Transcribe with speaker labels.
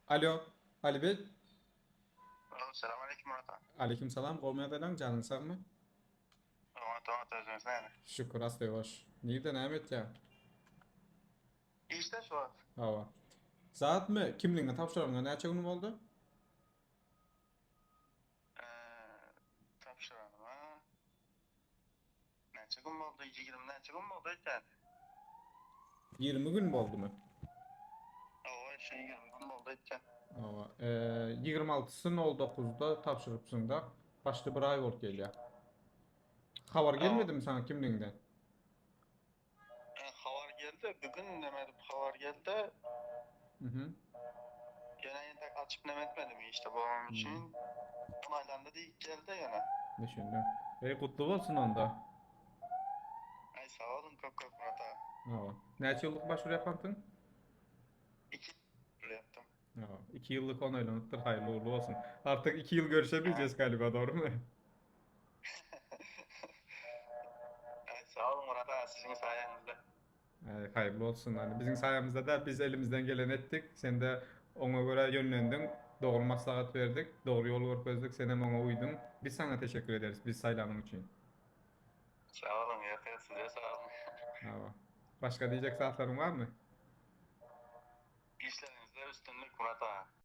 Speaker 1: Alo, Ali Bey.
Speaker 2: Selamünaleyküm Murat abi.
Speaker 1: Aleykümselam. Kovmaya dalan canın sağ mı?
Speaker 2: Murat özünüz neydi?
Speaker 1: Şükür hasta hoş. Neydi Ahmet ya?
Speaker 2: İşte şu an.
Speaker 1: Hava. Saat mi? Kimliğine tapşırımına ne günüm oldu?
Speaker 2: Ee, Tapşıranım ha. Neçe gün oldu? 20 neçe gün oldu etten.
Speaker 1: 20 gün mü oldu mu?
Speaker 2: O şey 20 gün oldu etten.
Speaker 1: Hava. 26'sı 09'da tapşırıpsın da. Başta bir ay oldu geliyor. Haber gelmedi mi sana kimliğinden?
Speaker 2: Havar geldi. Bugün demedim havar geldi.
Speaker 1: Hı hı.
Speaker 2: Gene yine açıp nemetmedim işte babam
Speaker 1: Hmm.
Speaker 2: için. Onaylandı değil geldi yine.
Speaker 1: Düşündüm. Kutlu olsun onda.
Speaker 2: Ay sağ olun çok Murat abi.
Speaker 1: Hava. Ne yıllık başvuru yapantın?
Speaker 2: 2 yıl yaptım.
Speaker 1: Hava. 2 yıllık onaylanıktır. Hayırlı uğurlu olsun. Artık 2 yıl
Speaker 2: Ha.
Speaker 1: görüşebileceğiz galiba, doğru mu?
Speaker 2: Ay sağ olun Murat abi sizin sayenizde.
Speaker 1: Hayırlı olsun. Hani bizim sayemizde de biz elimizden gelen ettik. Sen de ona göre yönlendin. Doğru maslahat verdik. Doğru yolu görkezdik. Sen hem ona uydun. Biz sana teşekkür ederiz. Biz saylanın için.
Speaker 2: Sağ olun yakın size sağ olun.
Speaker 1: Hava. Başka diyecek saatlerin var mı?
Speaker 2: İşlerinizde üstünlük Murat abi.